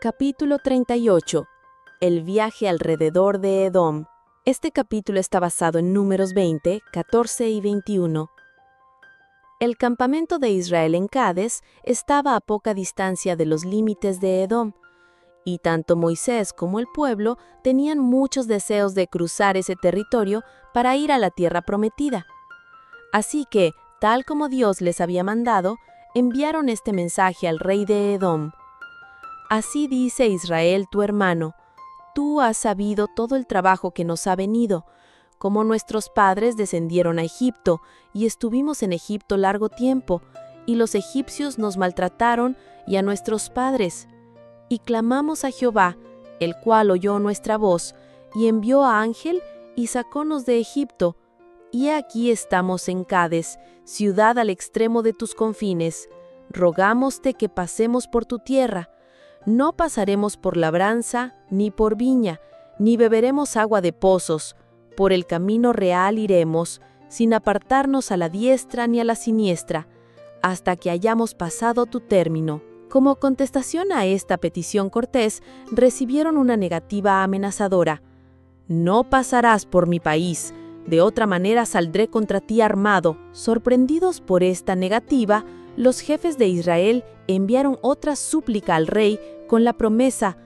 Capítulo 38. El viaje alrededor de Edom. Este capítulo está basado en Números 20, 14 y 21. El campamento de Israel en Cades estaba a poca distancia de los límites de Edom, y tanto Moisés como el pueblo tenían muchos deseos de cruzar ese territorio para ir a la tierra prometida. Así que, tal como Dios les había mandado, enviaron este mensaje al rey de Edom. Así dice Israel tu hermano: tú has sabido todo el trabajo que nos ha venido, como nuestros padres descendieron a Egipto, y estuvimos en Egipto largo tiempo, y los egipcios nos maltrataron y a nuestros padres. Y clamamos a Jehová, el cual oyó nuestra voz, y envió a ángel y sacónos de Egipto. Y aquí estamos en Cades, ciudad al extremo de tus confines. Rogámoste que pasemos por tu tierra. No pasaremos por labranza, ni por viña, ni beberemos agua de pozos. Por el camino real iremos, sin apartarnos a la diestra ni a la siniestra, hasta que hayamos pasado tu término. Como contestación a esta petición cortés, recibieron una negativa amenazadora. No pasarás por mi país, de otra manera saldré contra ti armado. Sorprendidos por esta negativa, los jefes de Israel enviaron otra súplica al rey con la promesa: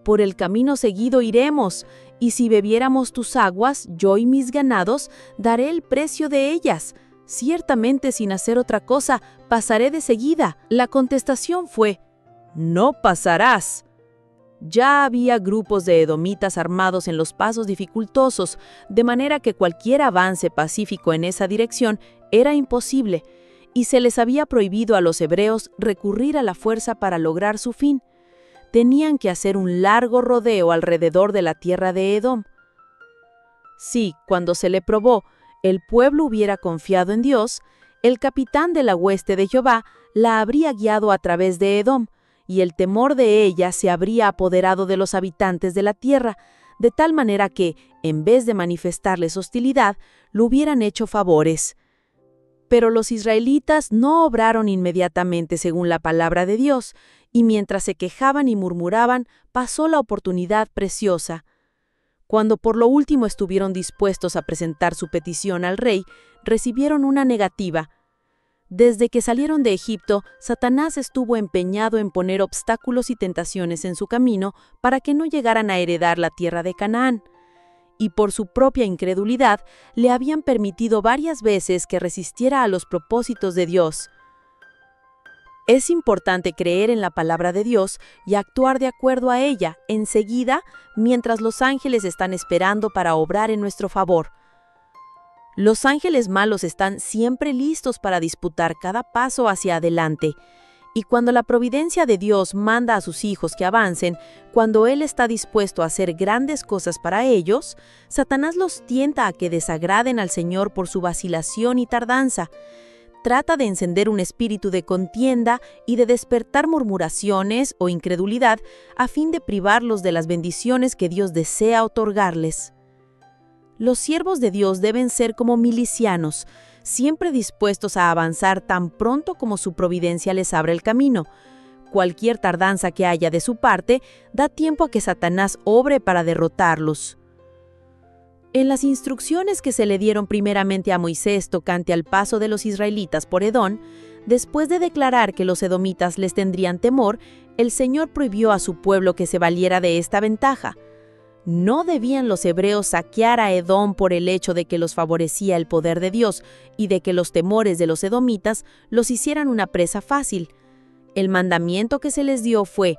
por el camino seguido iremos, y si bebiéramos tus aguas, yo y mis ganados, daré el precio de ellas. Ciertamente, sin hacer otra cosa, pasaré de seguida. La contestación fue: no pasarás. Ya había grupos de edomitas armados en los pasos dificultosos, de manera que cualquier avance pacífico en esa dirección era imposible, y se les había prohibido a los hebreos recurrir a la fuerza para lograr su fin. Tenían que hacer un largo rodeo alrededor de la tierra de Edom. Si, cuando se le probó, el pueblo hubiera confiado en Dios, el capitán de la hueste de Jehová la habría guiado a través de Edom, y el temor de ella se habría apoderado de los habitantes de la tierra, de tal manera que, en vez de manifestarles hostilidad, lo hubieran hecho favores. Pero los israelitas no obraron inmediatamente según la palabra de Dios, y mientras se quejaban y murmuraban, pasó la oportunidad preciosa. Cuando por lo último estuvieron dispuestos a presentar su petición al rey, recibieron una negativa. Desde que salieron de Egipto, Satanás estuvo empeñado en poner obstáculos y tentaciones en su camino para que no llegaran a heredar la tierra de Canaán. Y por su propia incredulidad, le habían permitido varias veces que resistiera a los propósitos de Dios. Es importante creer en la palabra de Dios y actuar de acuerdo a ella, enseguida, mientras los ángeles están esperando para obrar en nuestro favor. Los ángeles malos están siempre listos para disputar cada paso hacia adelante. Y cuando la providencia de Dios manda a sus hijos que avancen, cuando Él está dispuesto a hacer grandes cosas para ellos, Satanás los tienta a que desagraden al Señor por su vacilación y tardanza. Trata de encender un espíritu de contienda y de despertar murmuraciones o incredulidad a fin de privarlos de las bendiciones que Dios desea otorgarles. Los siervos de Dios deben ser como milicianos, siempre dispuestos a avanzar tan pronto como su providencia les abra el camino. Cualquier tardanza que haya de su parte da tiempo a que Satanás obre para derrotarlos. En las instrucciones que se le dieron primeramente a Moisés tocante al paso de los israelitas por Edom, después de declarar que los edomitas les tendrían temor, el Señor prohibió a su pueblo que se valiera de esta ventaja. No debían los hebreos saquear a Edom por el hecho de que los favorecía el poder de Dios y de que los temores de los edomitas los hicieran una presa fácil. El mandamiento que se les dio fue: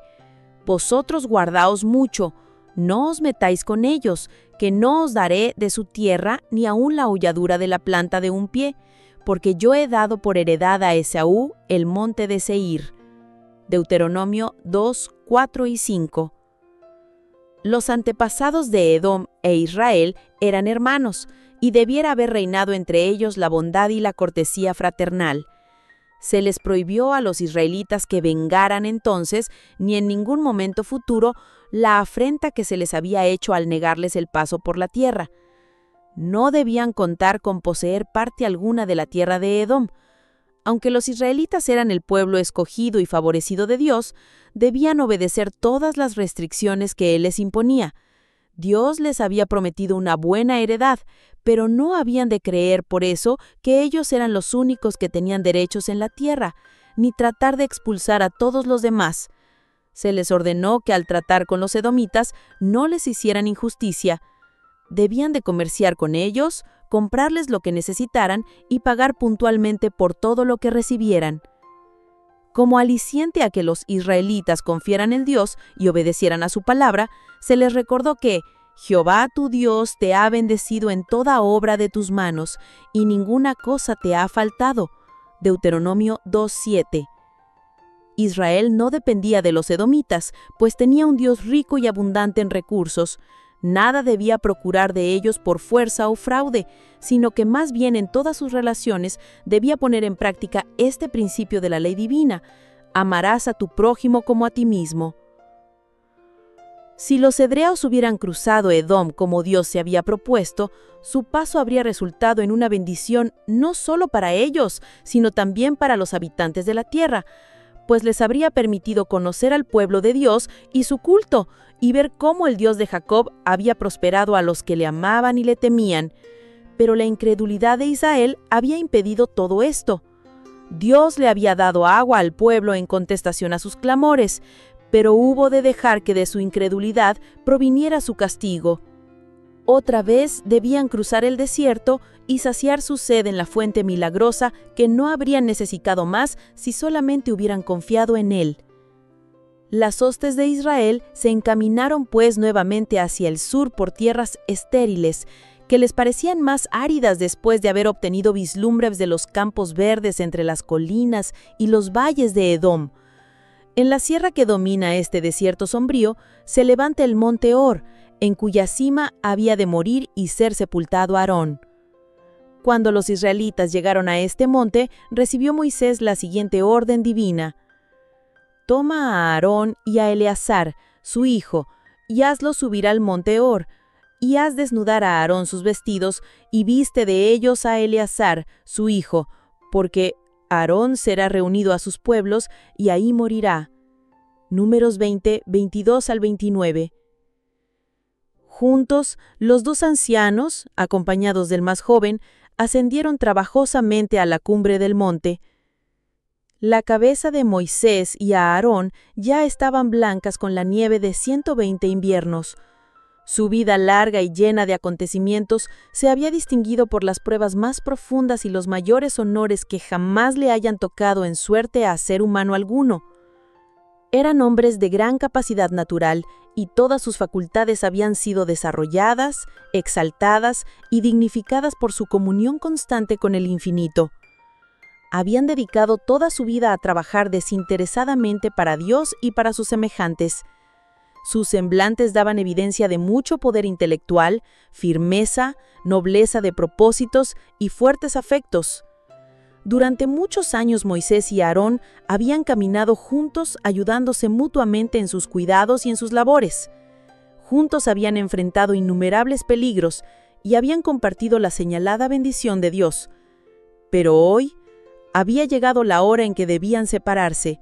vosotros guardaos mucho, no os metáis con ellos, que no os daré de su tierra ni aun la holladura de la planta de un pie, porque yo he dado por heredad a Esaú el monte de Seir. Deuteronomio 2, 4 y 5. Los antepasados de Edom e Israel eran hermanos, y debiera haber reinado entre ellos la bondad y la cortesía fraternal. Se les prohibió a los israelitas que vengaran entonces, ni en ningún momento futuro, la afrenta que se les había hecho al negarles el paso por la tierra. No debían contar con poseer parte alguna de la tierra de Edom. Aunque los israelitas eran el pueblo escogido y favorecido de Dios, debían obedecer todas las restricciones que Él les imponía. Dios les había prometido una buena heredad, pero no habían de creer por eso que ellos eran los únicos que tenían derechos en la tierra, ni tratar de expulsar a todos los demás. Se les ordenó que al tratar con los edomitas no les hicieran injusticia. Debían de comerciar con ellos, comprarles lo que necesitaran y pagar puntualmente por todo lo que recibieran. Como aliciente a que los israelitas confiaran en Dios y obedecieran a su palabra, se les recordó que Jehová tu Dios te ha bendecido en toda obra de tus manos, y ninguna cosa te ha faltado. Deuteronomio 2:7. Israel no dependía de los edomitas, pues tenía un Dios rico y abundante en recursos. Nada debía procurar de ellos por fuerza o fraude, sino que más bien en todas sus relaciones debía poner en práctica este principio de la ley divina: amarás a tu prójimo como a ti mismo. Si los hebreos hubieran cruzado Edom como Dios se había propuesto, su paso habría resultado en una bendición no solo para ellos, sino también para los habitantes de la tierra, pues les habría permitido conocer al pueblo de Dios y su culto, y ver cómo el Dios de Jacob había prosperado a los que le amaban y le temían. Pero la incredulidad de Israel había impedido todo esto. Dios le había dado agua al pueblo en contestación a sus clamores, pero hubo de dejar que de su incredulidad proviniera su castigo. Otra vez debían cruzar el desierto y saciar su sed en la fuente milagrosa que no habrían necesitado más si solamente hubieran confiado en Él. Las hostes de Israel se encaminaron pues nuevamente hacia el sur por tierras estériles, que les parecían más áridas después de haber obtenido vislumbres de los campos verdes entre las colinas y los valles de Edom. En la sierra que domina este desierto sombrío se levanta el monte Hor, en cuya cima había de morir y ser sepultado Aarón. Cuando los israelitas llegaron a este monte, recibió Moisés la siguiente orden divina: toma a Aarón y a Eleazar, su hijo, y hazlos subir al monte Hor, y haz desnudar a Aarón sus vestidos, y viste de ellos a Eleazar, su hijo, porque Aarón será reunido a sus pueblos, y ahí morirá. Números 20, 22 al 29. Juntos, los dos ancianos, acompañados del más joven, ascendieron trabajosamente a la cumbre del monte. La cabeza de Moisés y Aarón ya estaban blancas con la nieve de 120 inviernos. Su vida larga y llena de acontecimientos se había distinguido por las pruebas más profundas y los mayores honores que jamás le hayan tocado en suerte a ser humano alguno. Eran hombres de gran capacidad natural y todas sus facultades habían sido desarrolladas, exaltadas y dignificadas por su comunión constante con el infinito. Habían dedicado toda su vida a trabajar desinteresadamente para Dios y para sus semejantes. Sus semblantes daban evidencia de mucho poder intelectual, firmeza, nobleza de propósitos y fuertes afectos. Durante muchos años Moisés y Aarón habían caminado juntos, ayudándose mutuamente en sus cuidados y en sus labores. Juntos habían enfrentado innumerables peligros y habían compartido la señalada bendición de Dios. Pero hoy había llegado la hora en que debían separarse.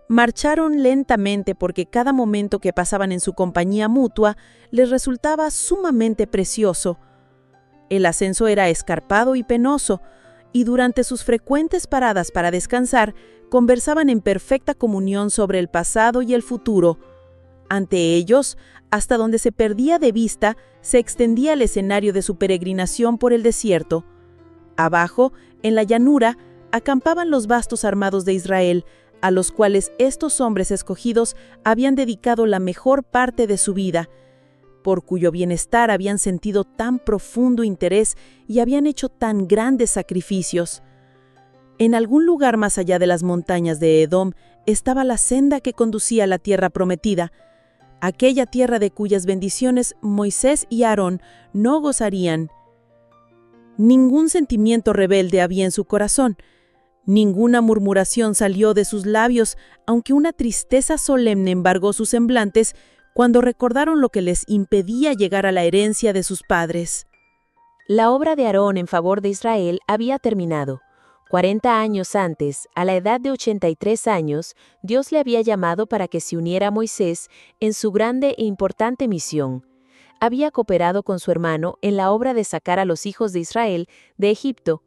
Marcharon lentamente porque cada momento que pasaban en su compañía mutua les resultaba sumamente precioso. El ascenso era escarpado y penoso, y durante sus frecuentes paradas para descansar, conversaban en perfecta comunión sobre el pasado y el futuro. Ante ellos, hasta donde se perdía de vista, se extendía el escenario de su peregrinación por el desierto. Abajo, en la llanura, acampaban los vastos armados de Israel, a los cuales estos hombres escogidos habían dedicado la mejor parte de su vida, por cuyo bienestar habían sentido tan profundo interés y habían hecho tan grandes sacrificios. En algún lugar más allá de las montañas de Edom estaba la senda que conducía a la tierra prometida, aquella tierra de cuyas bendiciones Moisés y Aarón no gozarían. Ningún sentimiento rebelde había en su corazón, ninguna murmuración salió de sus labios, aunque una tristeza solemne embargó sus semblantes cuando recordaron lo que les impedía llegar a la herencia de sus padres. La obra de Aarón en favor de Israel había terminado. 40 años antes, a la edad de 83 años, Dios le había llamado para que se uniera a Moisés en su grande e importante misión. Había cooperado con su hermano en la obra de sacar a los hijos de Israel de Egipto.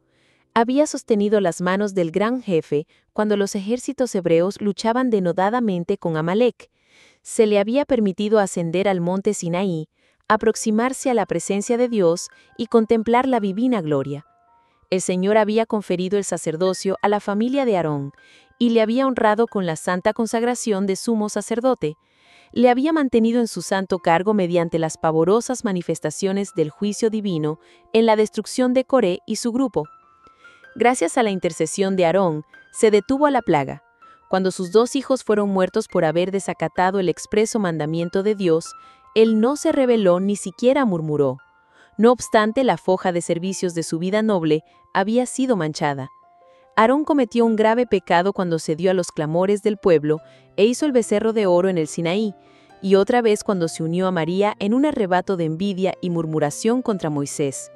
Había sostenido las manos del gran jefe cuando los ejércitos hebreos luchaban denodadamente con Amalek. Se le había permitido ascender al monte Sinaí, aproximarse a la presencia de Dios y contemplar la divina gloria. El Señor había conferido el sacerdocio a la familia de Aarón y le había honrado con la santa consagración de sumo sacerdote. Le había mantenido en su santo cargo mediante las pavorosas manifestaciones del juicio divino en la destrucción de Coré y su grupo. Gracias a la intercesión de Aarón, se detuvo a la plaga. Cuando sus 2 hijos fueron muertos por haber desacatado el expreso mandamiento de Dios, él no se rebeló ni siquiera murmuró. No obstante, la foja de servicios de su vida noble había sido manchada. Aarón cometió un grave pecado cuando cedió a los clamores del pueblo e hizo el becerro de oro en el Sinaí, y otra vez cuando se unió a María en un arrebato de envidia y murmuración contra Moisés.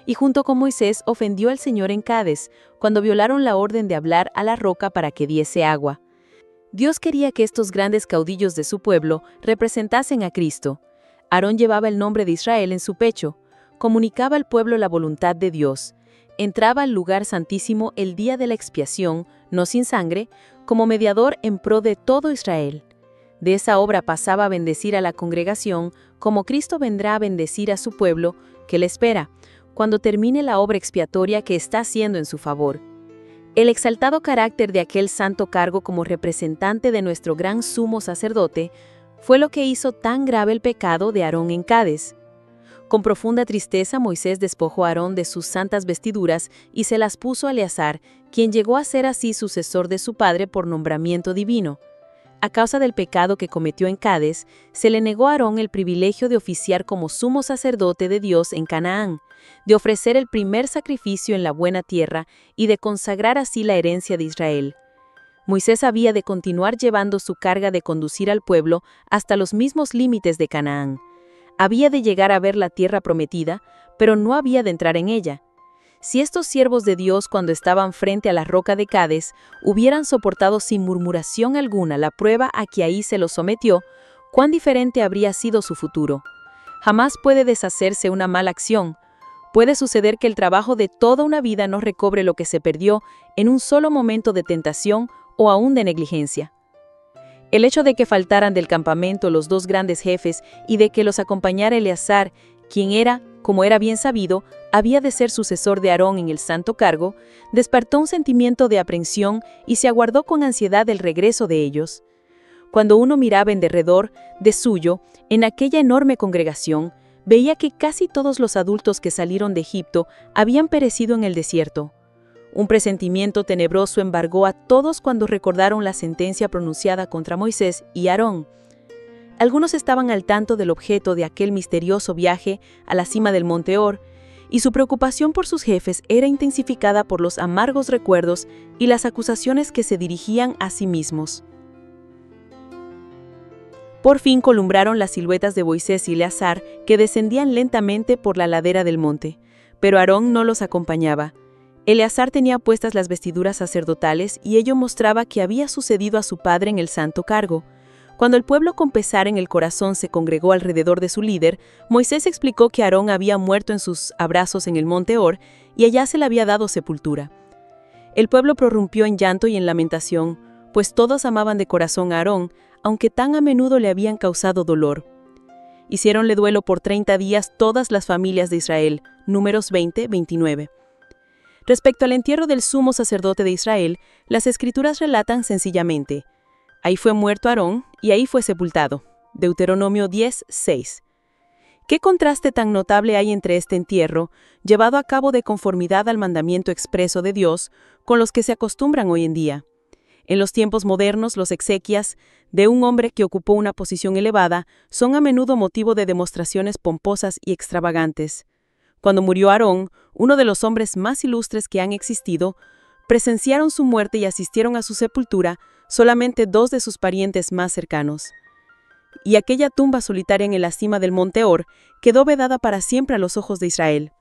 Y junto con Moisés ofendió al Señor en Cades, cuando violaron la orden de hablar a la roca para que diese agua. Dios quería que estos grandes caudillos de su pueblo representasen a Cristo. Aarón llevaba el nombre de Israel en su pecho. Comunicaba al pueblo la voluntad de Dios. Entraba al lugar santísimo el día de la expiación, no sin sangre, como mediador en pro de todo Israel. De esa obra pasaba a bendecir a la congregación, como Cristo vendrá a bendecir a su pueblo, que le espera, cuando termine la obra expiatoria que está haciendo en su favor. El exaltado carácter de aquel santo cargo como representante de nuestro gran sumo sacerdote fue lo que hizo tan grave el pecado de Aarón en Cades. Con profunda tristeza, Moisés despojó a Aarón de sus santas vestiduras y se las puso a Eleazar, quien llegó a ser así sucesor de su padre por nombramiento divino. A causa del pecado que cometió en Cades, se le negó a Aarón el privilegio de oficiar como sumo sacerdote de Dios en Canaán, de ofrecer el primer sacrificio en la buena tierra y de consagrar así la herencia de Israel. Moisés había de continuar llevando su carga de conducir al pueblo hasta los mismos límites de Canaán. Había de llegar a ver la tierra prometida, pero no había de entrar en ella. Si estos siervos de Dios, cuando estaban frente a la roca de Cades, hubieran soportado sin murmuración alguna la prueba a que ahí se los sometió, cuán diferente habría sido su futuro. Jamás puede deshacerse una mala acción. Puede suceder que el trabajo de toda una vida no recobre lo que se perdió en un solo momento de tentación o aún de negligencia. El hecho de que faltaran del campamento los 2 grandes jefes y de que los acompañara Eleazar, quien era, como era bien sabido, había de ser sucesor de Aarón en el santo cargo, despertó un sentimiento de aprensión y se aguardó con ansiedad el regreso de ellos. Cuando uno miraba en derredor de suyo, en aquella enorme congregación, veía que casi todos los adultos que salieron de Egipto habían perecido en el desierto. Un presentimiento tenebroso embargó a todos cuando recordaron la sentencia pronunciada contra Moisés y Aarón. Algunos estaban al tanto del objeto de aquel misterioso viaje a la cima del Monte Hor, y su preocupación por sus jefes era intensificada por los amargos recuerdos y las acusaciones que se dirigían a sí mismos. Por fin columbraron las siluetas de Moisés y Eleazar que descendían lentamente por la ladera del monte, pero Aarón no los acompañaba. Eleazar tenía puestas las vestiduras sacerdotales y ello mostraba que había sucedido a su padre en el santo cargo. Cuando el pueblo con pesar en el corazón se congregó alrededor de su líder, Moisés explicó que Aarón había muerto en sus abrazos en el monte Hor y allá se le había dado sepultura. El pueblo prorrumpió en llanto y en lamentación, pues todos amaban de corazón a Aarón, aunque tan a menudo le habían causado dolor. Hiciéronle duelo por 30 días todas las familias de Israel, Números 20-29. Respecto al entierro del sumo sacerdote de Israel, las Escrituras relatan sencillamente: ahí fue muerto Aarón y ahí fue sepultado. Deuteronomio 10:6. ¿Qué contraste tan notable hay entre este entierro, llevado a cabo de conformidad al mandamiento expreso de Dios, con los que se acostumbran hoy en día? En los tiempos modernos, los exequias de un hombre que ocupó una posición elevada son a menudo motivo de demostraciones pomposas y extravagantes. Cuando murió Aarón, uno de los hombres más ilustres que han existido, presenciaron su muerte y asistieron a su sepultura solamente 2 de sus parientes más cercanos. Y aquella tumba solitaria en la cima del monte Hor quedó vedada para siempre a los ojos de Israel.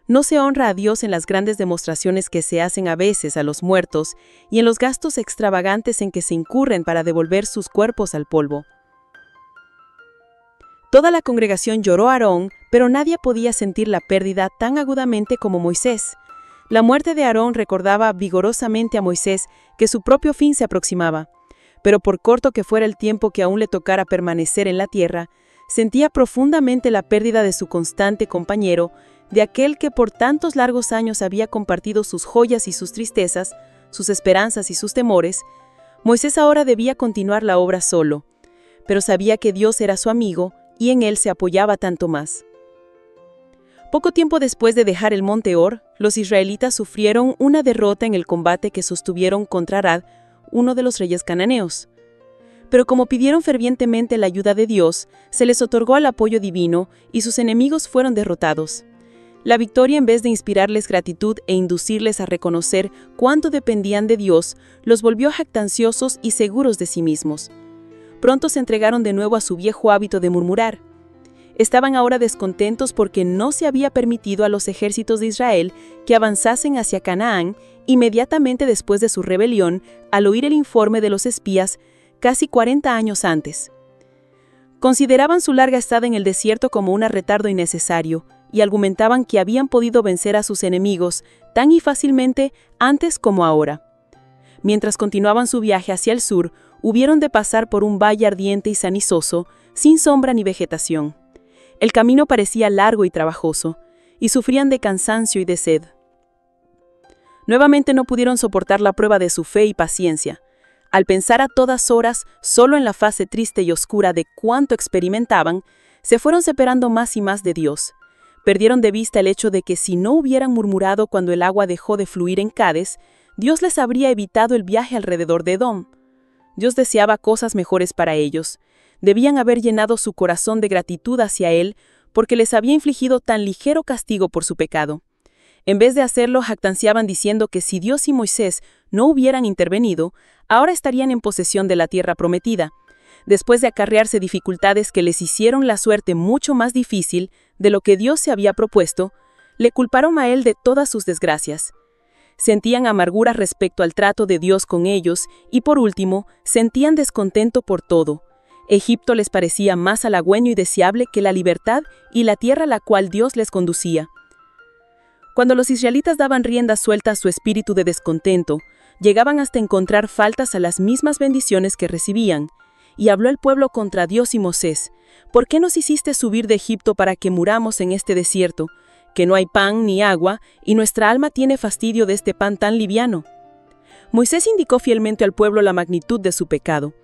No se honra a Dios en las grandes demostraciones que se hacen a veces a los muertos y en los gastos extravagantes en que se incurren para devolver sus cuerpos al polvo. Toda la congregación lloró a Aarón, pero nadie podía sentir la pérdida tan agudamente como Moisés. La muerte de Aarón recordaba vigorosamente a Moisés que su propio fin se aproximaba, pero por corto que fuera el tiempo que aún le tocara permanecer en la tierra, sentía profundamente la pérdida de su constante compañero, de aquel que por tantos largos años había compartido sus joyas y sus tristezas, sus esperanzas y sus temores. Moisés ahora debía continuar la obra solo, pero sabía que Dios era su amigo y en él se apoyaba tanto más. Poco tiempo después de dejar el monte Hor, los israelitas sufrieron una derrota en el combate que sostuvieron contra Arad, uno de los reyes cananeos. Pero como pidieron fervientemente la ayuda de Dios, se les otorgó el apoyo divino y sus enemigos fueron derrotados. La victoria, en vez de inspirarles gratitud e inducirles a reconocer cuánto dependían de Dios, los volvió jactanciosos y seguros de sí mismos. Pronto se entregaron de nuevo a su viejo hábito de murmurar. Estaban ahora descontentos porque no se había permitido a los ejércitos de Israel que avanzasen hacia Canaán inmediatamente después de su rebelión, al oír el informe de los espías casi 40 años antes. Consideraban su larga estada en el desierto como un retardo innecesario, y argumentaban que habían podido vencer a sus enemigos tan y fácilmente antes como ahora. Mientras continuaban su viaje hacia el sur, hubieron de pasar por un valle ardiente y cenizoso, sin sombra ni vegetación. El camino parecía largo y trabajoso, y sufrían de cansancio y de sed. Nuevamente no pudieron soportar la prueba de su fe y paciencia. Al pensar a todas horas solo en la fase triste y oscura de cuánto experimentaban, se fueron separando más y más de Dios. Perdieron de vista el hecho de que si no hubieran murmurado cuando el agua dejó de fluir en Cades, Dios les habría evitado el viaje alrededor de Edom. Dios deseaba cosas mejores para ellos. Debían haber llenado su corazón de gratitud hacia Él porque les había infligido tan ligero castigo por su pecado. En vez de hacerlo, jactanciaban diciendo que si Dios y Moisés no hubieran intervenido, ahora estarían en posesión de la tierra prometida. Después de acarrearse dificultades que les hicieron la suerte mucho más difícil de lo que Dios se había propuesto, le culparon a él de todas sus desgracias. Sentían amargura respecto al trato de Dios con ellos y, por último, sentían descontento por todo. Egipto les parecía más halagüeño y deseable que la libertad y la tierra a la cual Dios les conducía. Cuando los israelitas daban rienda suelta a su espíritu de descontento, llegaban hasta encontrar faltas a las mismas bendiciones que recibían. Y habló el pueblo contra Dios y Moisés: ¿Por qué nos hiciste subir de Egipto para que muramos en este desierto, que no hay pan ni agua, y nuestra alma tiene fastidio de este pan tan liviano? Moisés indicó fielmente al pueblo la magnitud de su pecado.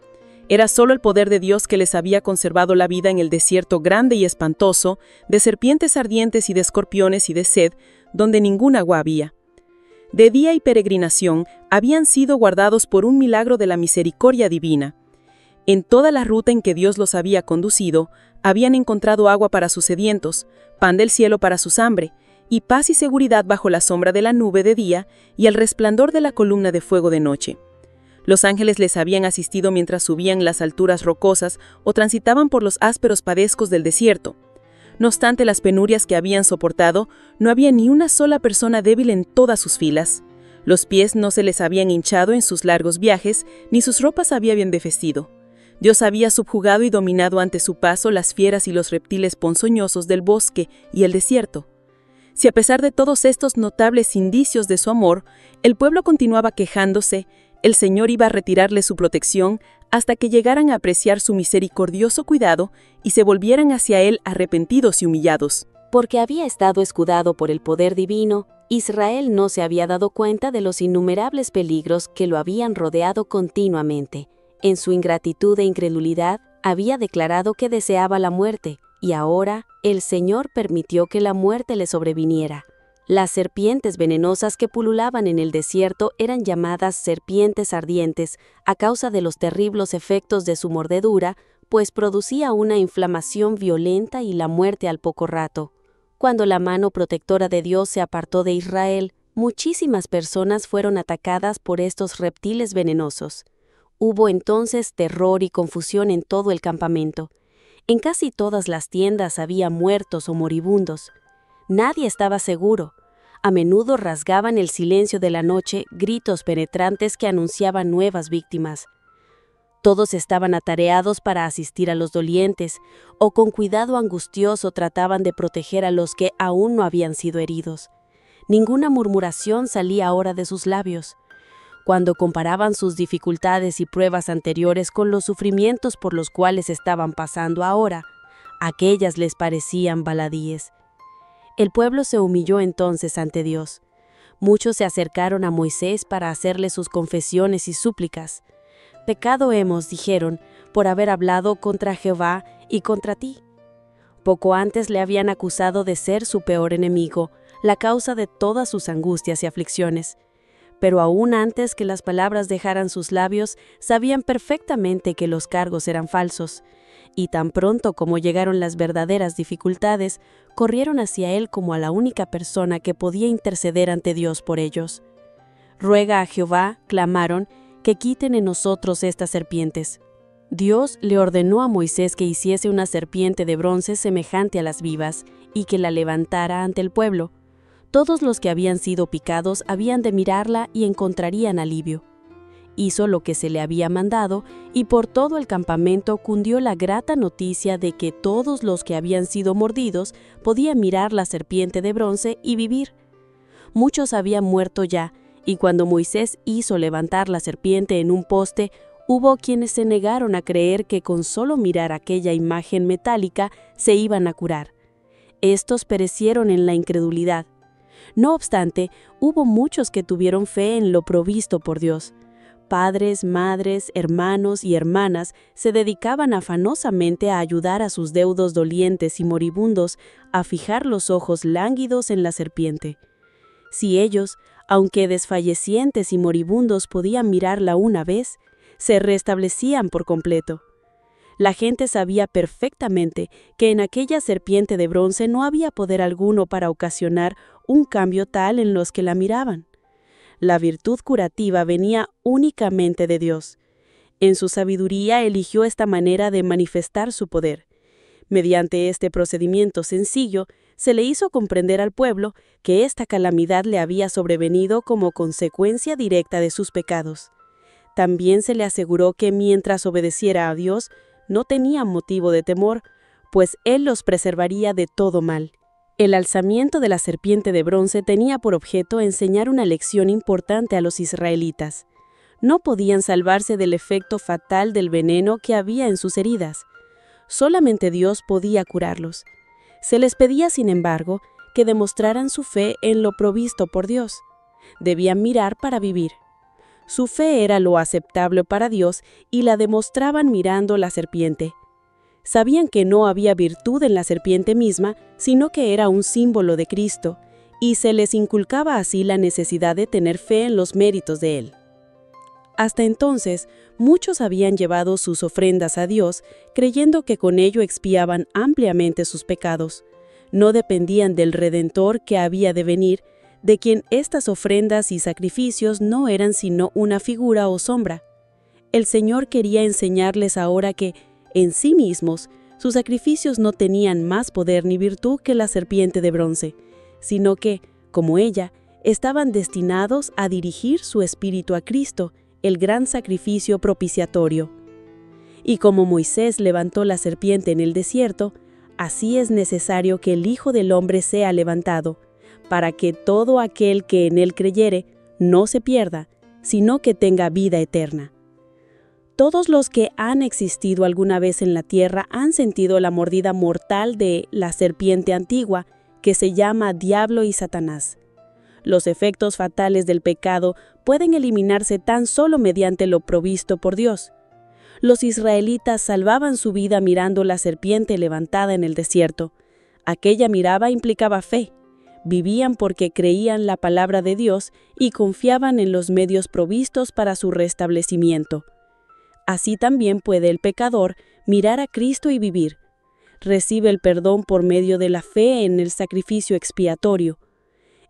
Era solo el poder de Dios que les había conservado la vida en el desierto grande y espantoso, de serpientes ardientes y de escorpiones y de sed, donde ningún agua había. De día y peregrinación habían sido guardados por un milagro de la misericordia divina. En toda la ruta en que Dios los había conducido, habían encontrado agua para sus sedientos, pan del cielo para sus hambre, y paz y seguridad bajo la sombra de la nube de día y el resplandor de la columna de fuego de noche. Los ángeles les habían asistido mientras subían las alturas rocosas o transitaban por los ásperos padescos del desierto. No obstante las penurias que habían soportado, no había ni una sola persona débil en todas sus filas. Los pies no se les habían hinchado en sus largos viajes, ni sus ropas habían desvestido. Dios había subjugado y dominado ante su paso las fieras y los reptiles ponzoñosos del bosque y el desierto. Si a pesar de todos estos notables indicios de su amor, el pueblo continuaba quejándose, el Señor iba a retirarle su protección hasta que llegaran a apreciar su misericordioso cuidado y se volvieran hacia Él arrepentidos y humillados. Porque había estado escudado por el poder divino, Israel no se había dado cuenta de los innumerables peligros que lo habían rodeado continuamente. En su ingratitud e incredulidad, había declarado que deseaba la muerte, y ahora el Señor permitió que la muerte le sobreviniera. Las serpientes venenosas que pululaban en el desierto eran llamadas serpientes ardientes a causa de los terribles efectos de su mordedura, pues producía una inflamación violenta y la muerte al poco rato. Cuando la mano protectora de Dios se apartó de Israel, muchísimas personas fueron atacadas por estos reptiles venenosos. Hubo entonces terror y confusión en todo el campamento. En casi todas las tiendas había muertos o moribundos. Nadie estaba seguro. A menudo rasgaban el silencio de la noche gritos penetrantes que anunciaban nuevas víctimas. Todos estaban atareados para asistir a los dolientes, o con cuidado angustioso trataban de proteger a los que aún no habían sido heridos. Ninguna murmuración salía ahora de sus labios. Cuando comparaban sus dificultades y pruebas anteriores con los sufrimientos por los cuales estaban pasando ahora, aquellas les parecían baladíes. El pueblo se humilló entonces ante Dios. Muchos se acercaron a Moisés para hacerle sus confesiones y súplicas. «Pecado hemos», dijeron, «por haber hablado contra Jehová y contra ti». Poco antes le habían acusado de ser su peor enemigo, la causa de todas sus angustias y aflicciones. Pero aún antes que las palabras dejaran sus labios, sabían perfectamente que los cargos eran falsos. Y tan pronto como llegaron las verdaderas dificultades, corrieron hacia él como a la única persona que podía interceder ante Dios por ellos. «Ruega a Jehová», clamaron, «que quiten en nosotros estas serpientes». Dios le ordenó a Moisés que hiciese una serpiente de bronce semejante a las vivas y que la levantara ante el pueblo. Todos los que habían sido picados habían de mirarla y encontrarían alivio. Hizo lo que se le había mandado y por todo el campamento cundió la grata noticia de que todos los que habían sido mordidos podían mirar la serpiente de bronce y vivir. Muchos habían muerto ya, y cuando Moisés hizo levantar la serpiente en un poste, hubo quienes se negaron a creer que con solo mirar aquella imagen metálica se iban a curar. Estos perecieron en la incredulidad. No obstante, hubo muchos que tuvieron fe en lo provisto por Dios. Padres, madres, hermanos y hermanas se dedicaban afanosamente a ayudar a sus deudos dolientes y moribundos a fijar los ojos lánguidos en la serpiente. Si ellos, aunque desfallecientes y moribundos, podían mirarla una vez, se restablecían por completo. La gente sabía perfectamente que en aquella serpiente de bronce no había poder alguno para ocasionar un cambio tal en los que la miraban. La virtud curativa venía únicamente de Dios. En su sabiduría eligió esta manera de manifestar su poder. Mediante este procedimiento sencillo, se le hizo comprender al pueblo que esta calamidad le había sobrevenido como consecuencia directa de sus pecados. También se le aseguró que mientras obedeciera a Dios, no tenían motivo de temor, pues Él los preservaría de todo mal. El alzamiento de la serpiente de bronce tenía por objeto enseñar una lección importante a los israelitas. No podían salvarse del efecto fatal del veneno que había en sus heridas. Solamente Dios podía curarlos. Se les pedía, sin embargo, que demostraran su fe en lo provisto por Dios. Debían mirar para vivir. Su fe era lo aceptable para Dios y la demostraban mirando la serpiente. Sabían que no había virtud en la serpiente misma, sino que era un símbolo de Cristo, y se les inculcaba así la necesidad de tener fe en los méritos de Él. Hasta entonces, muchos habían llevado sus ofrendas a Dios, creyendo que con ello expiaban ampliamente sus pecados. No dependían del Redentor que había de venir, de quien estas ofrendas y sacrificios no eran sino una figura o sombra. El Señor quería enseñarles ahora que, en sí mismos, sus sacrificios no tenían más poder ni virtud que la serpiente de bronce, sino que, como ella, estaban destinados a dirigir su espíritu a Cristo, el gran sacrificio propiciatorio. Y como Moisés levantó la serpiente en el desierto, así es necesario que el Hijo del Hombre sea levantado, para que todo aquel que en él creyere no se pierda, sino que tenga vida eterna. Todos los que han existido alguna vez en la tierra han sentido la mordida mortal de la serpiente antigua, que se llama Diablo y Satanás. Los efectos fatales del pecado pueden eliminarse tan solo mediante lo provisto por Dios. Los israelitas salvaban su vida mirando la serpiente levantada en el desierto. Aquella mirada implicaba fe. Vivían porque creían la palabra de Dios y confiaban en los medios provistos para su restablecimiento. Así también puede el pecador mirar a Cristo y vivir. Recibe el perdón por medio de la fe en el sacrificio expiatorio.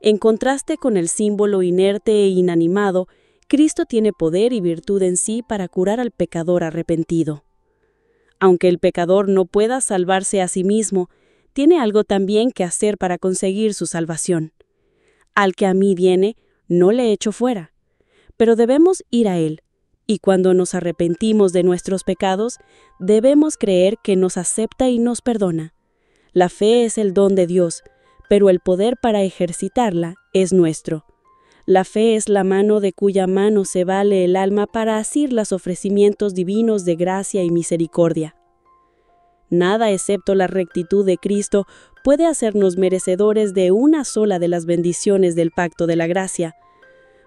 En contraste con el símbolo inerte e inanimado, Cristo tiene poder y virtud en sí para curar al pecador arrepentido. Aunque el pecador no pueda salvarse a sí mismo, tiene algo también que hacer para conseguir su salvación. Al que a mí viene, no le echo fuera, pero debemos ir a Él, y cuando nos arrepentimos de nuestros pecados, debemos creer que nos acepta y nos perdona. La fe es el don de Dios, pero el poder para ejercitarla es nuestro. La fe es la mano de cuya mano se vale el alma para asir los ofrecimientos divinos de gracia y misericordia. Nada excepto la rectitud de Cristo puede hacernos merecedores de una sola de las bendiciones del pacto de la gracia.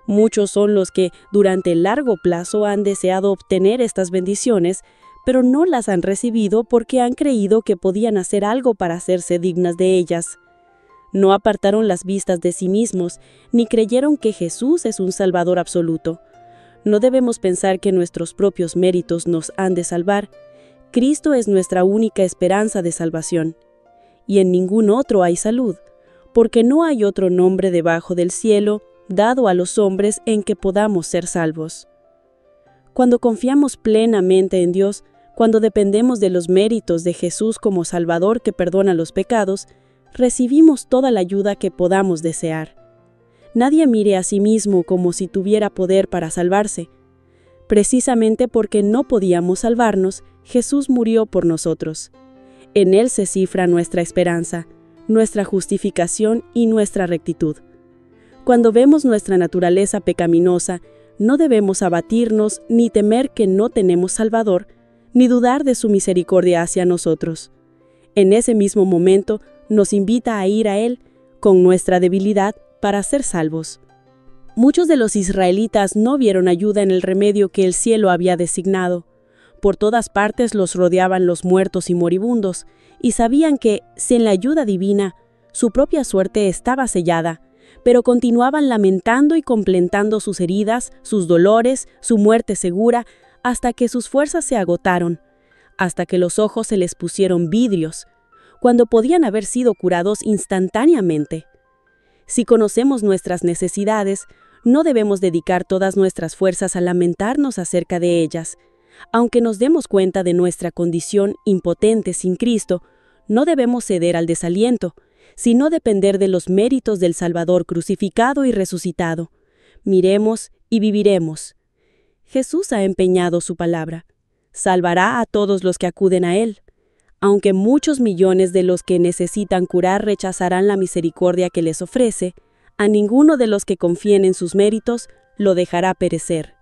Muchos son los que, durante el largo plazo, han deseado obtener estas bendiciones, pero no las han recibido porque han creído que podían hacer algo para hacerse dignas de ellas. No apartaron las vistas de sí mismos, ni creyeron que Jesús es un Salvador absoluto. No debemos pensar que nuestros propios méritos nos han de salvar. Cristo es nuestra única esperanza de salvación. Y en ningún otro hay salud, porque no hay otro nombre debajo del cielo dado a los hombres en que podamos ser salvos. Cuando confiamos plenamente en Dios, cuando dependemos de los méritos de Jesús como Salvador que perdona los pecados, recibimos toda la ayuda que podamos desear. Nadie mire a sí mismo como si tuviera poder para salvarse. Precisamente porque no podíamos salvarnos, Jesús murió por nosotros. En Él se cifra nuestra esperanza, nuestra justificación y nuestra rectitud. Cuando vemos nuestra naturaleza pecaminosa, no debemos abatirnos ni temer que no tenemos Salvador, ni dudar de su misericordia hacia nosotros. En ese mismo momento, nos invita a ir a Él con nuestra debilidad para ser salvos. Muchos de los israelitas no vieron ayuda en el remedio que el cielo había designado. Por todas partes los rodeaban los muertos y moribundos, y sabían que, sin la ayuda divina, su propia suerte estaba sellada, pero continuaban lamentando y contemplando sus heridas, sus dolores, su muerte segura, hasta que sus fuerzas se agotaron, hasta que los ojos se les pusieron vidrios, cuando podían haber sido curados instantáneamente. Si conocemos nuestras necesidades, no debemos dedicar todas nuestras fuerzas a lamentarnos acerca de ellas. Aunque nos demos cuenta de nuestra condición impotente sin Cristo, no debemos ceder al desaliento, sino depender de los méritos del Salvador crucificado y resucitado. Miremos y viviremos. Jesús ha empeñado su palabra. Salvará a todos los que acuden a Él. Aunque muchos millones de los que necesitan curar rechazarán la misericordia que les ofrece, a ninguno de los que confíen en sus méritos lo dejará perecer.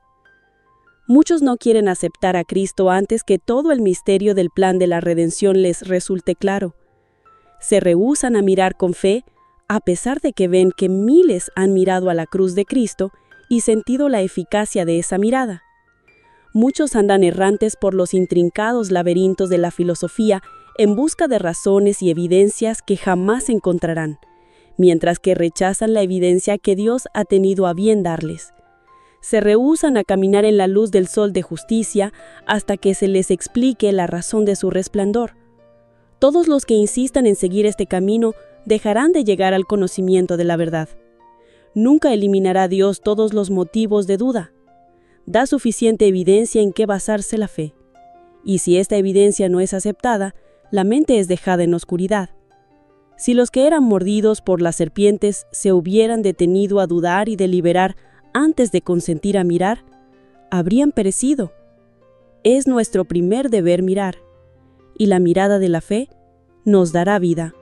Muchos no quieren aceptar a Cristo antes que todo el misterio del plan de la redención les resulte claro. Se rehúsan a mirar con fe, a pesar de que ven que miles han mirado a la cruz de Cristo y sentido la eficacia de esa mirada. Muchos andan errantes por los intrincados laberintos de la filosofía en busca de razones y evidencias que jamás encontrarán, mientras que rechazan la evidencia que Dios ha tenido a bien darles. Se rehúsan a caminar en la luz del sol de justicia hasta que se les explique la razón de su resplandor. Todos los que insistan en seguir este camino dejarán de llegar al conocimiento de la verdad. Nunca eliminará Dios todos los motivos de duda. Da suficiente evidencia en que basarse la fe. Y si esta evidencia no es aceptada, la mente es dejada en oscuridad. Si los que eran mordidos por las serpientes se hubieran detenido a dudar y deliberar antes de consentir a mirar, habrían perecido. Es nuestro primer deber mirar, y la mirada de la fe nos dará vida.